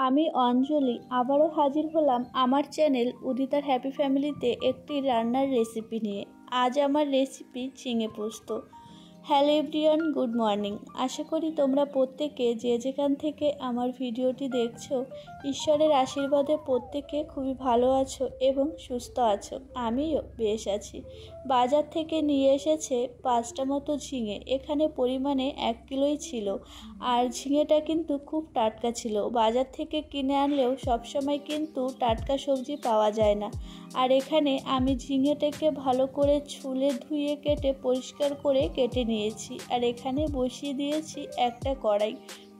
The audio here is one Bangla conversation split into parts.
আমি অঞ্জলি আবারও হাজির হলাম আমার চ্যানেল উদিতার হ্যাপি ফ্যামিলিতে একটি রান্নার রেসিপি নিয়ে। আজ আমার রেসিপি ঝিঙে পোস্ত। Hello everyone, good morning. আশা করি তোমরা প্রত্যেকে যে যেখান থেকে আমার ভিডিওটি দেখছো ঈশ্বরের আশীর্বাদে প্রত্যেকে খুবই ভালো আছো এবং সুস্থ আছো। আমিও বেশ আছি। বাজার থেকে নিয়ে এসেছে 5টা মতো ঝিঙে। এখানে পরিমাণে 1 কিলোই ছিল। আর ঝিঙেটা কিন্তু খুব টাটকা ছিল। বাজার থেকে কিনে আনলেও সবসময় কিন্তু টাটকা সবজি পাওয়া যায় না। আর এখানে আমি ঝিঙেটাকে ভালো করে ছুলে ধুয়ে কেটে পরিষ্কার করে কেটে নিয়েছি। আর এখানে বসিয়ে দিয়েছি একটা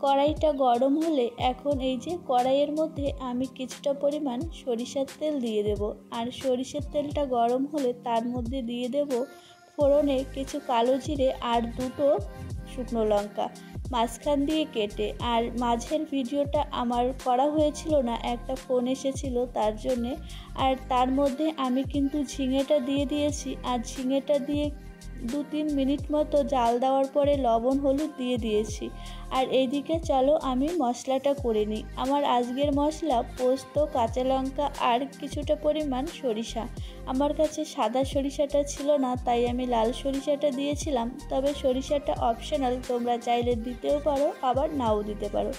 কড়াইটা গরম হলে এখন এই যে কড়াইয়ের মধ্যে আমি কিছুটা পরিমাণ সরিষার তেল দিয়ে দেব। আর সরিষার তেলটা গরম হলে তার মধ্যে দিয়ে দেব ফোড়নে কিছু কালো জিরে আর 2টো শুকনো লঙ্কা মাঝখান দিয়ে কেটে। আর মাঝের ভিডিওটা আমার করা হয়েছিল না, একটা ফোন এসেছিল তার জন্যে। আর তার মধ্যে আমি কিন্তু ঝিঙেটা দিয়ে দিয়েছি। আর ঝিঙেটা দিয়ে 2-3 মিনিট মতো জাল দেওয়ার পরে লবণ হলুদ দিয়ে দিয়েছি। আর এইদিকে চলো আমি মশলাটা করে নিই। আমার আজকের মশলা পোস্ত, কাঁচা লঙ্কা আর কিছুটা পরিমাণ সরিষা। আমার কাছে সাদা সরিষাটা ছিল না, তাই আমি লাল সরিষাটা দিয়েছিলাম। তবে সরিষাটা অপশনাল, তোমরা চাইলে দিতেও পারো আবার নাও দিতে পারো।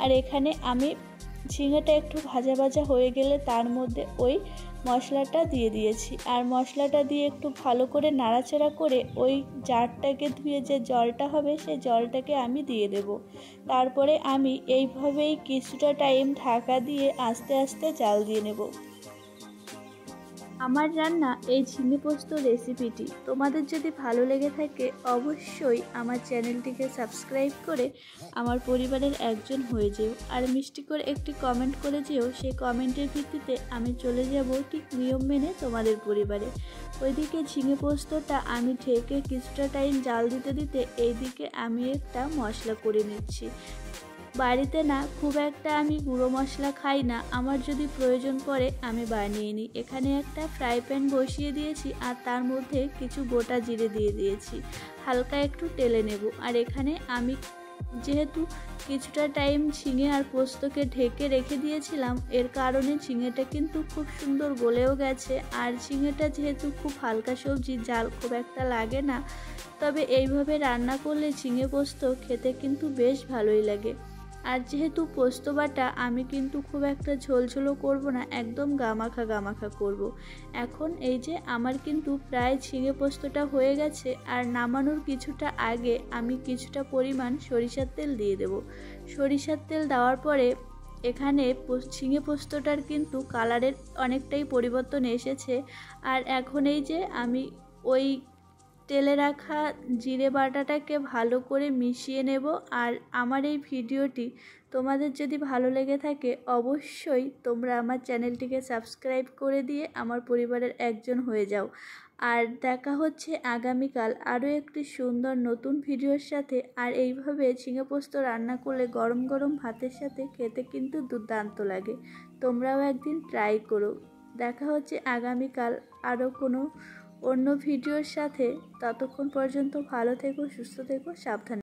আর এখানে আমি ঝিঙেটা একটু ভাজা ভাজা হয়ে গেলে তার মধ্যে ওই মশলাটা দিয়ে দিয়েছি। আর মশলাটা দিয়ে একটু ভালো করে নাড়াচাড়া করে ওই জারটাকে ধুয়ে যে জলটা হবে সেই জলটাকে আমি দিয়ে দেব। তারপরে আমি এইভাবেই কিছুটা টাইম ঢাকা দিয়ে আস্তে আস্তে জাল দিয়ে নেব। আমার রান্না এই ঝিঙে পোস্ত রেসিপিটি তোমাদের যদি ভালো লেগে থাকে অবশ্যই আমার চ্যানেলটিকে সাবস্ক্রাইব করে আমার পরিবারের একজন হয়ে যেও। আর মিষ্টি করে একটি কমেন্ট করে যেও, সেই কমেন্টের ভিত্তিতে আমি চলে যাব ঠিক নিয়ম মেনে তোমাদের পরিবারে। ওইদিকে ঝিঙে পোস্তটা আমি ঢেকে কিছুটা টাইম জাল দিতে দিতে এইদিকে আমি একটা মশলা করে নিচ্ছি। বাড়িতে না খুব একটা আমি গুঁড়ো মশলা খাই না, আমার যদি প্রয়োজন পড়ে আমি বানিয়ে নিই। এখানে একটা ফ্রাই প্যান বসিয়ে দিয়েছি আর তার মধ্যে কিছু গোটা জিরে দিয়ে দিয়েছি, হালকা একটু টেলে নেব। আর এখানে আমি যেহেতু কিছুটা টাইম ঝিঙে আর পোস্তকে ঢেকে রেখে দিয়েছিলাম, এর কারণে ঝিঙেটা কিন্তু খুব সুন্দর গলেও গেছে। আর ঝিঙেটা যেহেতু খুব হালকা সবজি, জাল খুব একটা লাগে না, তবে এইভাবে রান্না করলে ঝিঙে পোস্ত খেতে কিন্তু বেশ ভালোই লাগে। আর যেহেতু পোস্ত বাটা আমি কিন্তু খুব একটা ঝোলঝোলও করব না, একদম গামাখা করব। এখন এই যে আমার কিন্তু প্রায় ঝিঙে পোস্তটা হয়ে গেছে। আর নামানোর কিছুটা আগে আমি কিছুটা পরিমাণ সরিষার তেল দিয়ে দেব। সরিষার তেল দেওয়ার পরে এখানে ঝিঙে পোস্তটার কিন্তু কালারের অনেকটাই পরিবর্তন এসেছে। আর এখন এই যে আমি ওই তেলে রাখা জিরে বাটাটাকে ভালো করে মিশিয়ে নেব। আর আমার এই ভিডিওটি তোমাদের যদি ভালো লেগে থাকে অবশ্যই তোমরা আমার চ্যানেলটিকে সাবস্ক্রাইব করে দিয়ে আমার পরিবারের একজন হয়ে যাও। আর দেখা হচ্ছে আগামীকাল আরও একটি সুন্দর নতুন ভিডিওর সাথে। আর এইভাবে ঝিঙে পোস্ত রান্না করলে গরম গরম ভাতের সাথে খেতে কিন্তু দুর্দান্ত লাগে। তোমরাও একদিন ট্রাই করো। দেখা হচ্ছে আগামীকাল আরও কোনো অন্য ভিডিওর সাথে। ততক্ষণ পর্যন্ত ভালো থেকো, সুস্থ থেকো, সাবধানে।